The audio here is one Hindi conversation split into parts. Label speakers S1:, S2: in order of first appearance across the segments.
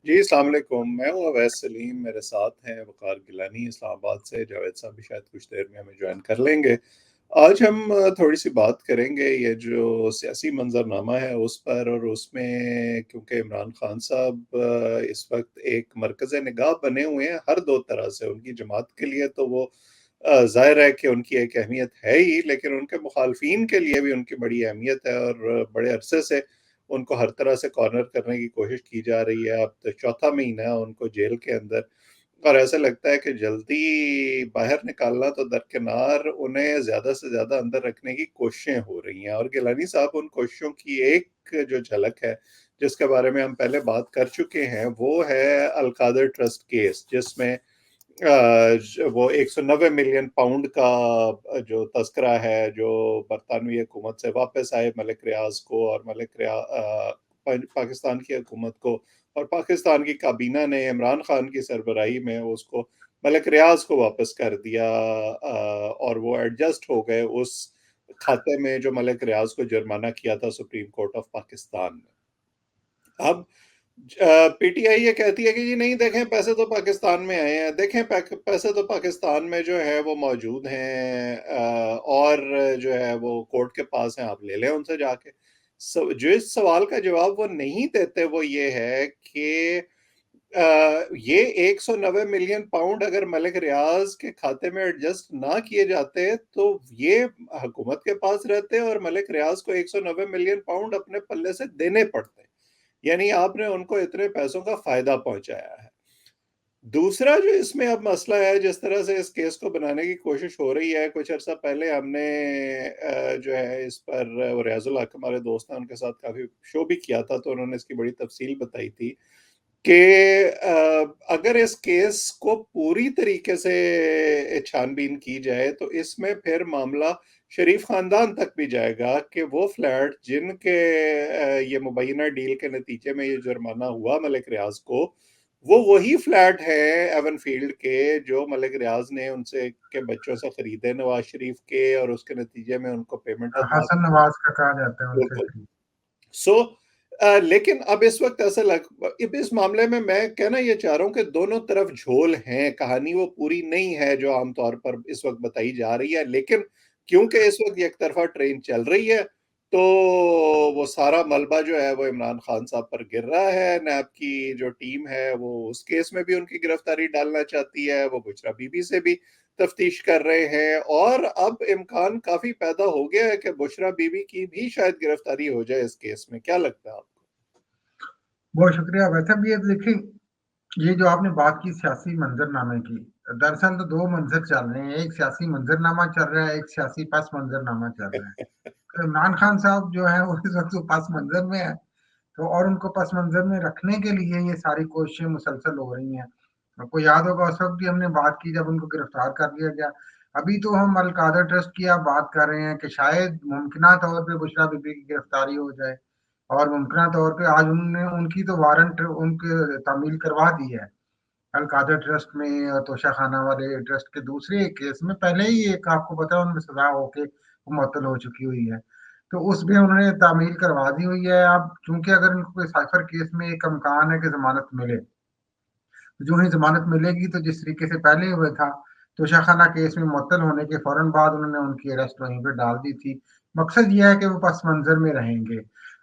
S1: जी, अस्सलाम वालेकुम। मैं हूँ अवैस सलीम, मेरे साथ हैं वक़ार गिलानी इस्लामाबाद से, जावेद साहब भी शायद कुछ देर में हमें जॉइन कर लेंगे। आज हम थोड़ी-सी बात करेंगे ये जो सियासी मंज़रनामा है उस पर, और उसमें क्योंकि इमरान खान साहब इस वक़्त एक मरकज़ निगाह बने हुए हैं हर दो तरह से। उनकी जमात के लिए तो वो ज़ाहिर है कि उनकी एक अहमियत है ही, लेकिन उनके मुखालफिन के लिए भी उनकी बड़ी अहमियत है, और बड़े अरसे से उनको हर तरह से कॉर्नर करने की कोशिश की जा रही है। अब तो चौथा महीना है उनको जेल के अंदर, और ऐसा लगता है कि जल्दी बाहर निकालना तो दरकिनार, उन्हें ज़्यादा से ज़्यादा अंदर रखने की कोशिशें हो रही हैं। और गिलानी साहब उन कोशिशों की एक जो झलक है, जिसके बारे में हम पहले बात कर चुके हैं, वो है अल-कादर ट्रस्ट केस, जिसमें वो 190 मिलियन पाउंड का जो तस्करा है, जो बरतानवी हुकूमत से वापस आए मलिक रियाज को, और पाकिस्तान की हुकूमत को, और पाकिस्तान की काबीना ने इमरान खान की सरबराही में उसको मलिक रियाज को वापस कर दिया, और वो एडजस्ट हो गए उस खाते में जो मलिक रियाज को जुर्माना किया था सुप्रीम कोर्ट ऑफ पाकिस्तान ने। अब पीटीआई ये कहती है कि जी नहीं, देखें पैसे तो पाकिस्तान में आए हैं, देखें पैसे तो पाकिस्तान में जो है वो मौजूद हैं, और जो है वो कोर्ट के पास हैं, आप ले लें उनसे जाके। जो इस सवाल का जवाब वो नहीं देते वो ये है कि ये 190 मिलियन पाउंड अगर मलिक रियाज के खाते में एडजस्ट ना किए जाते तो ये हुकूमत के पास रहते, और मलिक रियाज को 190 मिलियन पाउंड अपने पल्ले से देने पड़ते। यानी आपने उनको इतने पैसों का फायदा पहुंचाया है। दूसरा जो इसमें अब मसला है, जिस तरह से इस केस को बनाने की कोशिश हो रही है, कुछ अर्सा पहले हमने जो है इस पर, रियाजुल हक हमारे दोस्त हैं, उनके साथ काफी शो भी किया था, तो उन्होंने इसकी बड़ी तफसील बताई थी कि अगर इस केस को पूरी तरीके से छानबीन की जाए तो इसमें फिर मामला शरीफ खानदान तक भी जाएगा कि वो फ्लैट जिनके ये मुबैना डील के नतीजे में ये जुर्माना हुआ मलिक रियाज को, वो वही फ्लैट है एवन फील्ड के जो मलिक रियाज ने उनसे के बच्चों से खरीदे, नवाज शरीफ के, और उसके नतीजे में उनको पेमेंट अदा
S2: हसन नवाज का कहा जाता है उनसे
S1: की।
S2: खरीद।
S1: सो लेकिन अब इस वक्त ऐसा अब इस मामले में मैं कहना ये चाह रहा हूँ कि दोनों तरफ झोल हैं, कहानी वो पूरी नहीं है जो आमतौर पर इस वक्त बताई जा रही है, लेकिन क्योंकि इस वक्त एक तरफा ट्रेन चल रही है, तो वो सारा मलबा जो है वो इमरान खान साहब पर गिर रहा है। नैब की जो टीम है वो उस केस में भी उनकी गिरफ्तारी डालना चाहती है, वो बुशरा बीबी से भी तफ्तीश कर रहे हैं, और अब इम्कान काफी पैदा हो गया है कि बुशरा बीबी की भी शायद गिरफ्तारी हो जाए इस केस में। क्या लगता है आपको?
S2: बहुत शुक्रिया। वैसे भी ये देखिए, ये जो आपने बात की सियासी मंजरनामे की, दरअसल तो दो मंजर चल रहे हैं। एक सियासी मंजरनामा चल रहा है, एक सियासी पस मंजरनामा चल रहा है। तो इमरान खान साहब जो है वो इस वक्त तो पस मंजर में है, तो और उनको पस मंजर में रखने के लिए ये सारी कोशिशें मुसलसल हो रही हैं। आपको याद होगा उस वक्त भी हमने बात की जब उनको गिरफ्तार कर लिया गया। अभी तो हम अल कादर ट्रस्ट की आप बात कर रहे हैं कि शायद मुमकिन तौर पे बुशरा बीबी की गिरफ्तारी हो जाए, और मुमकिन तौर पे आज उन्होंने उनकी तो वारंट उनके तामील करवा दी है अल कादर ट्रस्ट में, और तोशा खाना वाले ट्रस्ट के दूसरे एक केस में पहले ही एक आपको पता है उनमें सजा होके वो मुअत्तल हो चुकी हुई है। तो उसमें उन्होंने तामील करवा दी हुई है। अब चूंकि अगर इनको कोई साइफर केस में एक इम्कान है कि जमानत मिले, जो ही जमानत मिलेगी तो जिस तरीके से पहले हुआ था तोशाखाना केस में मुअत्तल होने के फौरन बाद उन्होंने उनकी अरेस्ट वहीं पे डाल दी थी। मकसद यह है कि वो पस मंजर में रहेंगे।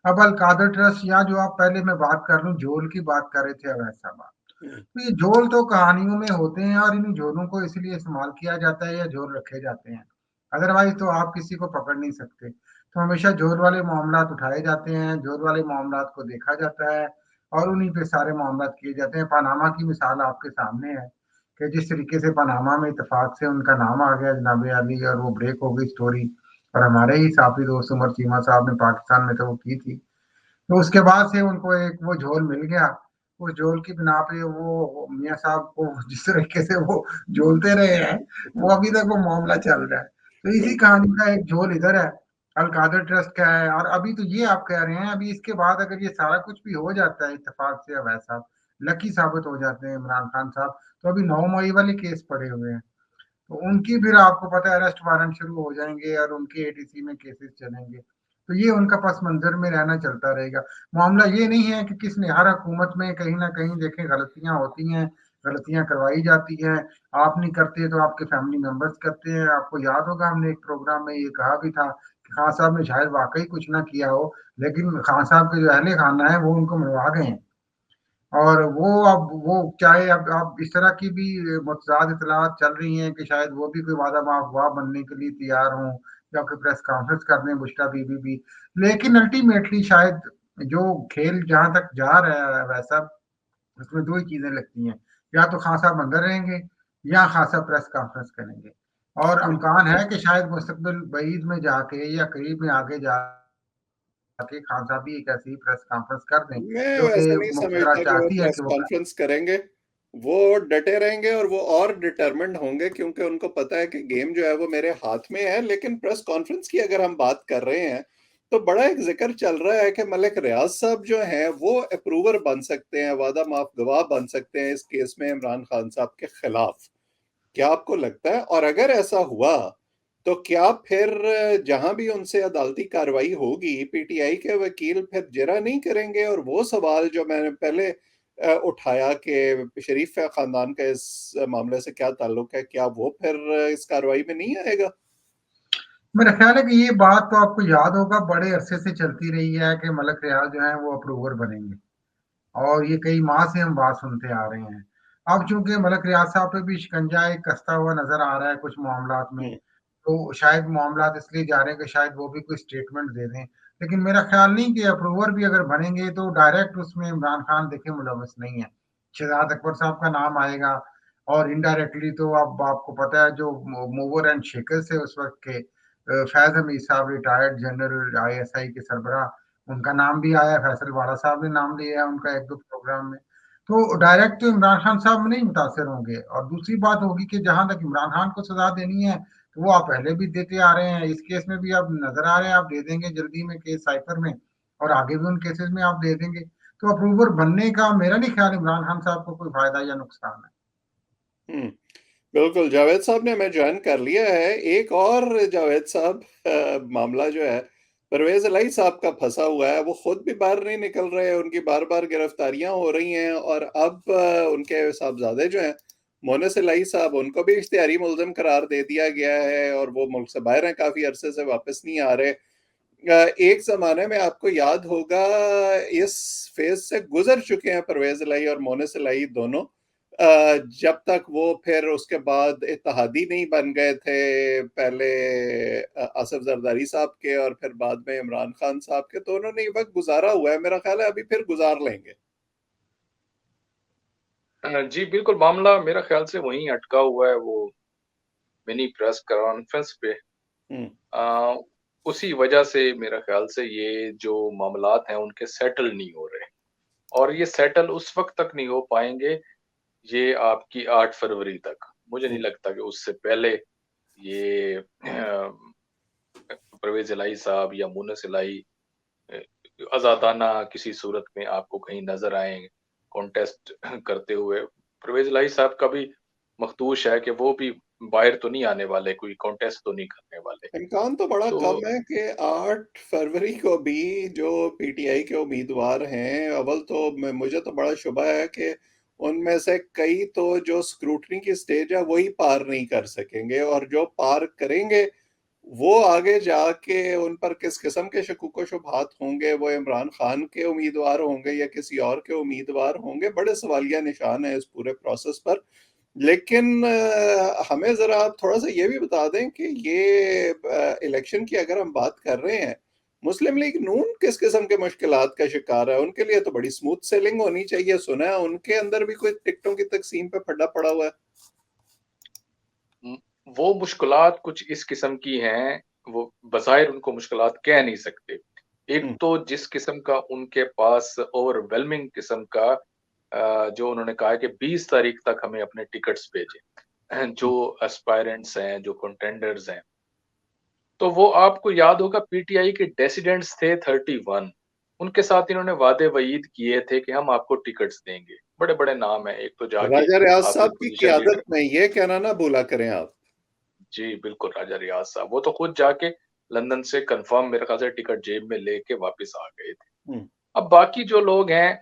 S2: अब अल कादर ट्रस्ट, या जो आप पहले मैं बात कर लूँ जोल की बात कर रहे थे अवैसा बात, तो ये झोल तो कहानियों में होते हैं और इन झोलों को इसलिए इस्तेमाल किया जाता है या झोल रखे जाते हैं, अदरवाइज तो आप किसी को पकड़ नहीं सकते। तो हमेशा झोल वाले मामलात उठाए जाते हैं, झोल वाले मामलात को देखा जाता है और उन्हीं पे सारे मामलात किए जाते हैं। पनामा की मिसाल आपके सामने है कि जिस तरीके से पनामा में इतफाक से उनका नाम आ गया जनाब अली और वो ब्रेक हो गई स्टोरी, और हमारे ही साथी दोस्त उमर चीमा साहब ने पाकिस्तान में तो वो की थी। तो उसके बाद से उनको एक वो झोल मिल गया। उस झोल की बिना पे वो मियाँ साहब को जिस तरीके से वो झोलते रहे हैं, वो अभी तक वो मामला चल रहा है। तो इसी
S1: बिल्कुल।
S2: कहानी का एक झोल इधर है, अल कादर ट्रस्ट का है। और अभी तो ये आप कह रहे हैं, अभी इसके बाद अगर ये सारा कुछ भी हो जाता है इत्तेफाक से, वैसा लकी साबित हो जाते हैं इमरान खान साहब, तो अभी 9 मई वाले केस पड़े हुए हैं, तो उनकी फिर आपको पता है अरेस्ट वारंट शुरू हो जाएंगे और उनके एटीसी में केसेस चलेंगे। तो ये उनका पस मंज़र में रहना चलता रहेगा। मामला ये नहीं है कि किसने हर हुकूमत में कहीं न कहीं देखें गलतियाँ होती हैं, गलतियाँ करवाई जाती हैं। आप नहीं करते तो आपके फैमिली मेंबर्स करते हैं। आपको याद होगा हमने एक प्रोग्राम में ये कहा भी था कि खान साहब ने शायद वाक़ई कुछ ना किया हो, लेकिन खान साहब के जो अहले खाना है वो उनको मरवा गए हैं। और वो चाहे अब इस तरह की भी मुतज़ाद इत्तलात चल रही हैं कि शायद वो भी कोई वादा माफ़ गवाह बनने के लिए तैयार हों या कोई प्रेस कॉन्फ्रेंस कर दें बुश्रा बीबी भी। लेकिन अल्टीमेटली शायद जो खेल जहाँ तक जा रहा है वैसा उसमें 2 ही चीज़ें लगती हैं, या तो खान साहब अंदर रहेंगे या खान साहब प्रेस कॉन्फ्रेंस करेंगे। और इम्कान है कि शायद मुस्तक़बिल बईद में जाके या करीब में आगे जाके खान साहब भी एक ऐसी प्रेस कॉन्फ्रेंस कर दें,
S1: मैं
S2: जो कि
S1: वैसा नहीं
S2: मुक़तदरा
S1: समझता कि वो
S2: चाहती है
S1: प्रेस
S2: कि वो करें।
S1: कॉन्फ्रेंस करेंगे। वो डटे रहेंगे और वो और डिटरमिन्ड होंगे क्योंकि उनको पता है कि गेम जो है वो मेरे हाथ में है। लेकिन प्रेस कॉन्फ्रेंस की अगर हम बात कर रहे हैं, तो बड़ा एक ज़िक्र चल रहा है कि मलिक रियाज़ साहब जो हैं वो अप्रूवर बन सकते हैं, वादा माफ़ गवाह बन सकते हैं इस केस में इमरान खान साहब के खिलाफ। क्या आपको लगता है? और अगर ऐसा हुआ, तो क्या फिर जहां भी उनसे अदालती कार्रवाई होगी, पीटीआई के वकील फिर जिरह नहीं करेंगे? और वो सवाल जो मैंने पहले उठाया कि शरीफ खानदान का इस मामले से क्या ताल्लुक है, क्या वो फिर इस कार्रवाई में नहीं आएगा?
S2: मेरा ख़्याल है कि ये बात तो आपको याद होगा बड़े अरसे से चलती रही है कि मलक रियाज़ जो हैं वो अप्रूवर बनेंगे और ये कई माह से हम बात सुनते आ रहे हैं। अब चूँकि मलक रियाज़ साहब पे भी शिकंजा एक कसता हुआ नज़र आ रहा है कुछ मामलात में,
S1: हम्म,
S2: तो शायद मामलात इसलिए जा रहे हैं कि शायद वो भी कोई स्टेटमेंट दे दें। लेकिन मेरा ख़्याल नहीं कि अप्रूवर भी अगर बनेंगे तो डायरेक्ट उसमें इमरान खान देखिए मुलव्वस नहीं है। शहज़ाद अकबर साहब का नाम आएगा और इनडायरेक्टली तो अब आपको पता है जो मूवर एंड शेकर्स थे उस वक़्त के फैज़ हमीद साहब रिटायर्ड जनरल आईएसआई के सरबराह, उनका नाम भी आया, फैसल वाला साहब ने नाम लिया है उनका 1-2 प्रोग्राम में। तो डायरेक्ट तो इमरान खान साहब नहीं मुतासिर होंगे और दूसरी बात होगी कि जहाँ तक इमरान खान को सज़ा देनी है, तो वो आप पहले भी देते आ रहे हैं। इस केस में भी अब नज़र आ रहे हैं आप दे देंगे जल्दी में केस साइफर में और आगे भी उन केसेज़ में आप दे देंगे। तो अप्रूवर बनने का मेरा नहीं ख़्याल इमरान खान साहब को कोई फ़ायदा या नुकसान है।
S1: हम्म, बिल्कुल। जावेद साहब ने हमें ज्वाइन कर लिया है। एक और जावेद साहब, मामला जो है परवेज इलाही साहब का फंसा हुआ है। वो खुद भी बाहर नहीं निकल रहे हैं, उनकी बार बार गिरफ्तारियां हो रही हैं और अब उनके साहबजादे जो हैं मोनिस इलाही साहब, उनको भी इश्तिहारी मुल्जिम करार दे दिया गया है और वो मुल्क से बाहर हैं, काफी अरसे से वापस नहीं आ रहे। एक जमाने में आपको याद होगा इस फेज से गुजर चुके हैं परवेज इलाही और मोनिस इलाही दोनों। जब तक वो फिर उसके बाद इत्तेहादी नहीं बन गए थे, पहले आसिफ जरदारी साहब के और फिर बाद में इमरान खान साहब के, तो उन्होंने ये वक्त गुजारा हुआ है, मेरा ख्याल है अभी फिर गुजार लेंगे।
S3: जी, बिल्कुल मामला मेरा ख़्याल से वहीं अटका हुआ है वो मिनी प्रेस कॉन्फ्रेंस पे।
S1: हम्म,
S3: अ, उसी वजह से मेरा ख़्याल से ये जो मामलात हैं उनके सेटल नहीं हो रहे और ये सेटल उस वक़्त तक नहीं हो पाएँगे, ये आपकी 8 फरवरी तक। मुझे नहीं
S1: हम्म,
S3: लगता कि उससे पहले ये परवेज़ इलाही साहब या मुन्नस इलाही अ, आज़ादाना किसी सूरत में आपको कहीं नज़र आएँ, कॉन्टेस्ट करते हुए। परवेज़ इलाही साहब का भी मखदूश है कि वो भी बाहर तो नहीं आने वाले, कोई कॉन्टेस्ट तो नहीं करने वाले।
S1: इम्कान तो बड़ा
S3: तो
S1: कम है कि 8 फरवरी को भी जो पीटीआई के उम्मीदवार हैं, अव्वल तो मुझे तो बड़ा शुबा है कि उनमें से कई तो जो स्क्रूटनी की स्टेज है वही पार नहीं कर सकेंगे, और जो पार करेंगे वो आगे जाके उन पर किस किस्म के शकूक शुबहात होंगे, वो इमरान खान के उम्मीदवार होंगे या किसी और के उम्मीदवार होंगे, बड़े सवालिया निशान है इस पूरे प्रोसेस पर। लेकिन हमें जरा आप थोड़ा सा ये भी बता दें कि ये इलेक्शन की अगर हम बात कर रहे हैं, मुस्लिम लीग नून किस किस्म के मुश्किलात का शिकार है? उनके लिए तो बड़ी स्मूथ सेलिंग होनी चाहिए, सुना है उनके अंदर भी कोई टिकटों की तकसीम पे फड्डा पड़ा हुआ है।
S3: उम, वो मुश्किलात कुछ इस किस्म की हैं, वो बज़ाहिर उनको मुश्किलात कह नहीं सकते। एक
S1: हम्म,
S3: तो जिस किस्म का उनके पास ओवरवेलमिंग किस्म का जो उन्होंने कहा है कि 20 तारीख तक हमें अपने टिकट्स भेजें। जो एस्पायरेंट्स हैं, जो कंटेंडर्स हैं। तो वो आपको याद होगा पीटीआई के डिसिडेंट्स थे 31। उनके साथ इन्होंने वादे-वईद किए थे कि हम आपको टिकट्स देंगे। बड़े-बड़े नाम हैं, एक तो जाके
S1: राजा रियाज
S3: आपके
S1: साहब की
S3: पोज़ीशन लीडर।
S1: क्यादत में ये कहना ना भूला करें आप।
S3: जी, बिल्कुल राजा रियाज़ साहब। वो तो खुद जाके लंदन से कंफर्म मेरे ख्याल से टिकट जेब में लेके वापस आ गए थे।
S1: हम्म,
S3: अब बाकी जो लोग हैं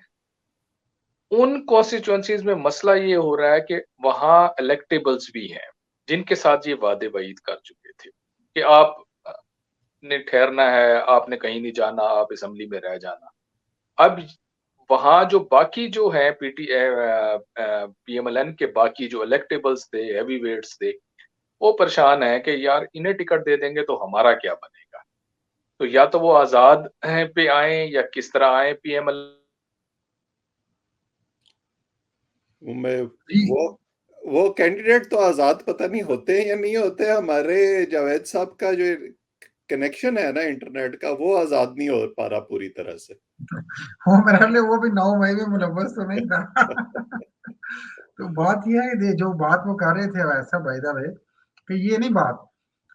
S3: उन कॉन्स्टिट्यूएंसीज में मसला ये हो रहा है कि वहां इलेक्टेबल्स भी हैं जिनके साथ ये वादे वईद कर चुके थे कि आप ने ठहरना है, आपने कहीं नहीं जाना, आप असेंबली में रह जाना। अब वहां जो बाकी जो है पीएमएलएन के बाकी जो इलेक्टेबल्स थे, हैवी वेट्स थे, वो परेशान है कि यार इन्हें टिकट दे देंगे तो हमारा क्या बनेगा। तो या तो वो आजाद पे आए या किस तरह आए पीएमएल।
S1: मैं
S2: जी
S1: वो कैंडिडेट तो आजाद पता नहीं होते हैं या नहीं होते। हमारे जावेद साहब का जो कनेक्शन है ना इंटरनेट का, वो आजाद नहीं हो पा रहा पूरी तरह से।
S2: वो मेरे ख्याल वो भी 9 मई में मुलव्वस तो नहीं था। तो बात ये है, जो बात वो कर रहे थे वैसा बाय द वे, कि ये नहीं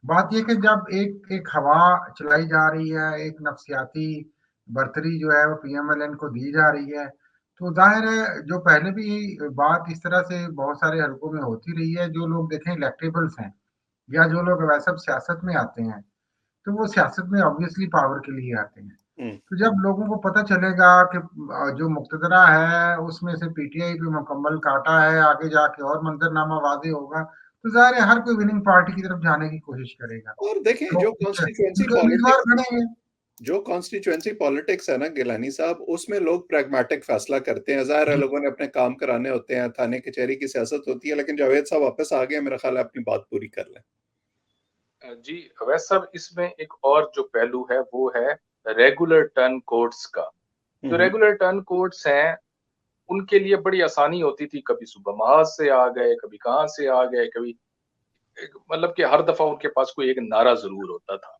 S2: बात ये कि जब एक एक हवा चलाई जा रही है, एक नफसियाती बर्तरी जो है वो पीएमएलएन को दी जा रही है, तो जाहिर है जो पहले भी बात इस तरह से बहुत सारे हलकों में होती रही है, जो लोग देखें इलेक्टेबल्स हैं या जो लोग वैसे सियासत में आते हैं, तो वो सियासत में ऑब्वियसली पावर के लिए आते हैं।
S1: हम्म,
S2: तो जब लोगों को पता चलेगा कि जो मुक्तदरा है उसमें से पीटीआई पे मुकम्मल काटा है, आगे जाके और मंजरनामा वादे होगा, तो ज़ाहिर है हर कोई विनिंग पार्टी की तरफ जाने की कोशिश करेगा।
S1: और देखें
S2: तो
S1: जो
S2: उनके
S1: कॉन्स्टिट्यूएंसी
S2: उनके उम्मीदवार
S1: पॉलिटिक्स
S2: बनेंगे।
S1: जो कॉन्स्टिट्यूएंसी पॉलिटिक्स है ना गिलानी साहब, उसमें लोग प्रैग्मेटिक फैसला करते हैं। जाहिर है
S2: जी,
S1: लोगों ने अपने काम कराने होते हैं, थाने कचहरी की सियासत होती है। लेकिन जावेद साहब वापस आ गए, मेरा ख्याल है अपनी बात पूरी कर लें।
S3: जी वैसे सब इसमें एक और जो पहलू है वो है रेगुलर टर्न कोर्ट्स का। जो
S1: हम्म,
S3: रेगुलर टर्न कोर्ट्स हैं उनके लिए बड़ी आसानी होती थी, कभी सुबह महाज से आ गए, कभी कहाँ से आ गए, कभी मतलब कि हर दफा उनके पास कोई एक नारा जरूर होता था।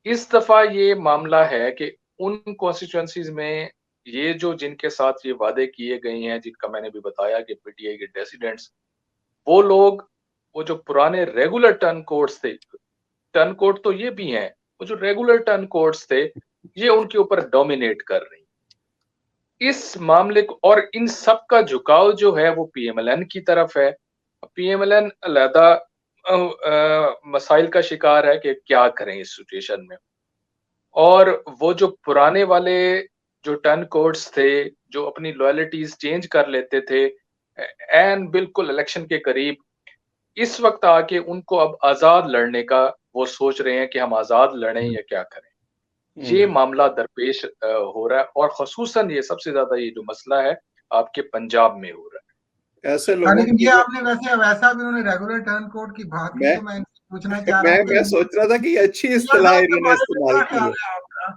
S3: इस दफा ये मामला है कि उन कॉन्स्टिट्यूएंसीज में ये जो जिनके साथ ये वादे किए गए हैं, जिनका मैंने भी बताया कि पीटीआई के डिसिडेंट्स, वो लोग, वो जो पुराने रेगुलर टर्न कोर्ट्स थे, टर्न कोर्ट तो ये भी हैं, वो जो रेगुलर टर्न कोर्ट्स थे ये उनके ऊपर डोमिनेट कर रही इस मामले को। और इन सब का झुकाव जो है वो पीएमएलएन की तरफ है। पीएमएलएन अलहदा मसाइल का शिकार है कि क्या करें इस सिचुएशन में। और वो जो पुराने वाले जो टर्न कोड्स थे, जो अपनी लॉयल्टीज चेंज कर लेते थे एंड बिल्कुल इलेक्शन के करीब, इस वक्त आके उनको अब आजाद लड़ने का वो सोच रहे हैं कि हम आजाद लड़ें या क्या करें। ये
S1: हम्म।
S3: मामला दरपेश हो रहा है और खसूसन ये सबसे ज्यादा ये जो मसला है आपके पंजाब में हो रहा
S1: ऐसे
S2: हाँ,
S1: लोगों
S2: लेकिन
S1: की
S2: ये
S1: जो
S2: आपने वैसा भी उन्होंने रेगुलर टर्न कोड की बात की,
S1: मैं
S2: तो मैं इनसे पूछना चाह रहा हूँ
S1: मैं
S2: कि
S1: सोच रहा था कि ये अच्छी
S2: मियां
S1: इस्तेलाह
S2: साहब के
S1: इन्होंने
S2: बारे में
S1: इस्तेमाल
S2: क्या
S1: की
S2: ख्याल
S1: है।
S2: है आपका?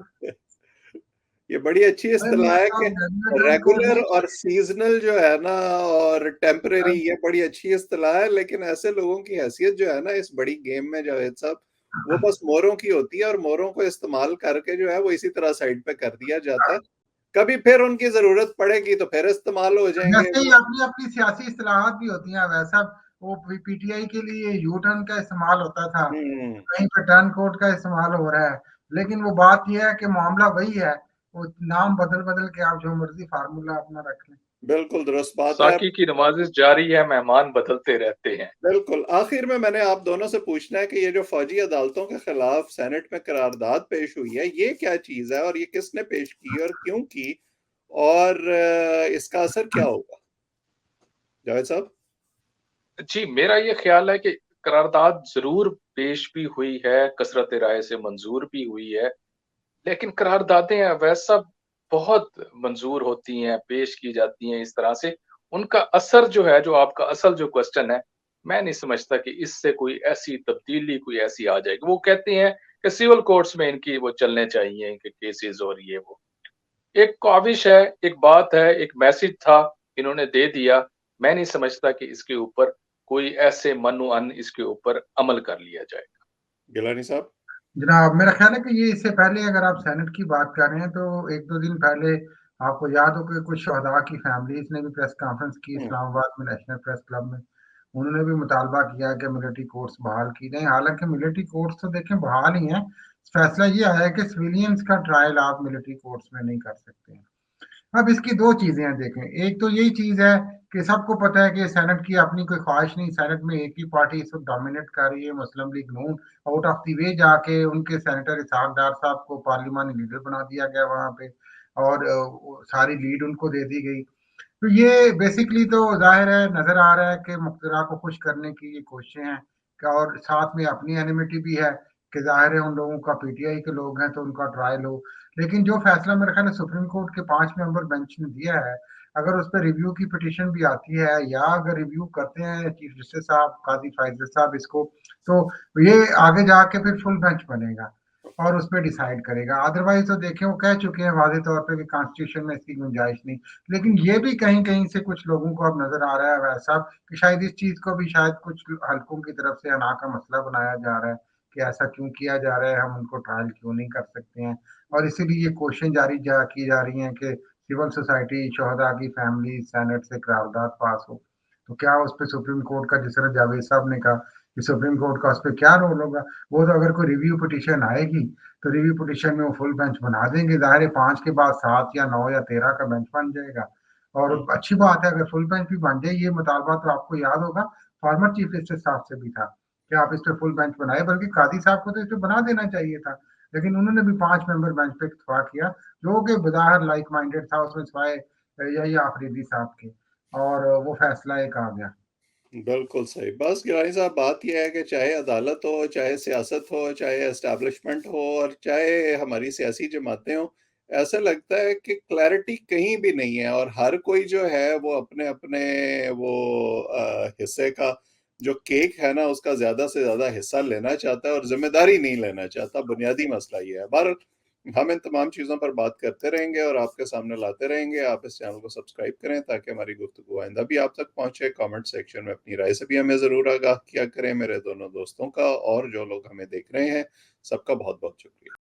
S1: ये बड़ी अच्छी
S2: भाई
S1: इस्तेलाह
S2: मियां
S1: है कि
S2: साहब रेगुलर टर्न कोड
S1: रेगुलर
S2: नहीं
S1: और सीजनल जो है ना, और टेम्परेरी,
S2: कर
S1: ये बड़ी अच्छी इस्तेलाह है। लेकिन ऐसे लोगों की हैसियत जो है ना इस बड़ी गेम में, जावेद साहब, वो बस मोरों की होती है, और मोरों को इस्तेमाल करके जो है वो इसी तरह साइड पे कर दिया जाता है। कभी फिर उनकी जरूरत पड़ेगी तो फिर इस्तेमाल हो जाएंगे
S2: जैसे ही
S1: वो।
S2: अपनी अपनी सियासी इस्तेलाहात भी होती हैं, वैसा वो पीटीआई के लिए यू टर्न का इस्तेमाल होता था,
S1: हम्म,
S2: कहीं पे टर्न कोड का इस्तेमाल हो रहा है। लेकिन वो बात यह है कि मामला वही है, वो नाम बदल बदल के आप जो मर्जी फार्मूला अपना रख लें।
S1: बिल्कुल दुरुस्त
S3: है।
S1: बात है।
S3: साकी की नमाज़ जारी है, मेहमान बदलते रहते हैं।
S1: बिल्कुल आखिर में मैंने आप दोनों से पूछना है कि ये जो फौजी अदालतों के खिलाफ सेनेट में करारदाद पेश हुई है, ये क्या चीज है और ये किसने पेश की और क्यों की, और इसका असर क्या होगा, जावेद साहब?
S3: जी, मेरा ये ख्याल है कि करारदाद ज़रूर पेश भी हुई है, कसरत राय से मंज़ूर भी हुई है, लेकिन करारदादें वैसा बहुत मंज़ूर होती हैं, पेश की जाती हैं इस तरह से, उनका असर जो है, जो आपका असल जो क्वेश्चन है, मैं नहीं समझता कि इससे कोई ऐसी तब्दीली कोई ऐसी आ जाएगी। वो कहते हैं कि सिविल कोर्ट्स में इनकी वो चलने चाहिए, इनके केसेज़ और ये वो। एक काविश है, एक बात है, एक मैसेज था, इन्होंने दे दिया। मैं नहीं समझता कि इसके ऊपर कोई ऐसे मन-अन इसके ऊपर अमल कर लिया जाएगा।
S1: गिलानी साहब?
S2: जनाब, मेरा ख्याल है कि ये इससे पहले अगर आप सेनेट की बात कर रहे हैं, तो 1-2 दिन पहले आपको याद हो कि कुछ शहदा की फैमिलीज़ ने भी प्रेस कॉन्फ्रेंस की
S1: हम्म,
S2: इस्लामाबाद में नेशनल प्रेस क्लब में। उन्होंने भी मुतालबा किया कि मिलिट्री कोर्ट्स बहाल की जाएँ। हालाँकि मिलिट्री कोर्ट्स तो देखें बहाल ही हैं। फैसला ये आया है कि सिविलियंस का ट्रायल आप मिलिट्री कोर्ट्स में नहीं कर सकते हैं। अब इसकी 2 चीज़ें हैं देखें, एक तो यही चीज़ है कि सबको पता है कि सेनेट की अपनी कोई ख्वाहिश नहीं, सेनेट में एक ही पार्टी इस वक़्त डोमिनेट कर रही है, Muslim league Noon. Out of the way जाके उनके सेनेटर इसहाक डार साहब को पार्लिमानी लीडर बना दिया गया वहाँ पे, और वो सारी लीड उनको दे दी गई। तो ये बेसिकली तो ज़ाहिर है, नज़र आ रहा है कि मुक़्तदा को खुश करने की ये कोशिशें हैं, और साथ में अपनी एनिमिटी भी है कि ज़ाहिर है उन लोगों का पीटीआई के लोग हैं तो उनका ट्रायल हो। लेकिन जो फ़ैसला मेरे ख़्याल है सुप्रीम कोर्ट के 5 मेंबर बेंच ने दिया है, अगर उस पे रिव्यू की पिटीशन भी आती है, या अगर रिव्यू करते हैं चीफ जस्टिस साहब, काज़ी फ़ैज़ल साहब इसको, तो ये आगे जाके फिर फुल बेंच बनेगा और उस पे डिसाइड करेगा। अदरवाइज़ तो देखिए वो कह चुके हैं वाज़ेह तौर पे कि कॉन्स्टिट्यूशन में इसकी गुंजाइश नहीं। लेकिन ये भी कहीं-कहीं से कुछ लोगों को अब नज़र आ रहा है वैसा कि शायद इस चीज़ को भी शायद कुछ हलकों की तरफ से अना का मसला बनाया जा रहा है कि ऐसा क्यों किया जा रहा है, हम उनको ट्रायल क्यों नहीं कर सकते हैं। और इसीलिए ये कोशिशें की जा रही हैं कि सिविल सोसाइटी, शोहदा की फैमिली, सेनेट से करारदाद पास हो। तो क्या उस पे सुप्रीम कोर्ट का, जिस तरह जावेद साहब ने कहा कि सुप्रीम कोर्ट का उस पे क्या रोल होगा? वो तो अगर कोई रिव्यू पिटीशन आएगी, तो रिव्यू पिटीशन में वो फुल बेंच बना देंगे। ज़ाहिर है 5 के बाद 7 या 9 या 13 का बेंच बन जाएगा। और अच्छी बात है अगर फुल बेंच भी बन जाए, ये मुतालबा तो आपको याद होगा फॉर्मर चीफ जस्टिस साहब से भी था कि आप इस पे फुल बेंच बनाएँ, बल्कि कादी साहब को तो इस पे बना देना चाहिए था। लेकिन उन्होंने भी 5 मेंबर बेंच पे इत्तेफ़ाक किया, जो कि बज़ाहिर लाइक माइंडेड था, उसमें सिवाय यही आफरीदी साहब के, और वो फैसला एक आ गया।
S1: बिल्कुल सही। बस गिलानी साहब, बात ये है कि चाहे अदालत हो, चाहे सियासत हो, चाहे एस्टेब्लिशमेंट हो और चाहे हमारी सियासी जमातें हों, ऐसा लगता है कि क्लैरिटी कहीं भी नहीं है और हर कोई जो है वो अपने-अपने वो हिस्से का जो केक है ना उसका ज़्यादा से ज़्यादा हिस्सा लेना चाहता है और ज़िम्मेदारी नहीं लेना चाहता। बुनियादी मसला ये है। बहरहाल हम इन तमाम चीज़ों पर बात करते रहेंगे और आपके सामने लाते रहेंगे। आप इस चैनल को सब्सक्राइब करें ताकि हमारी गुफ्तगू आइंदा भी आप तक पहुँचे। कमेंट सेक्शन में अपनी राय से भी हमें ज़रूर आगाह किया करें। मेरे दोनों दोस्तों का और जो लोग हमें देख रहे हैं, सबका बहुत-बहुत शुक्रिया।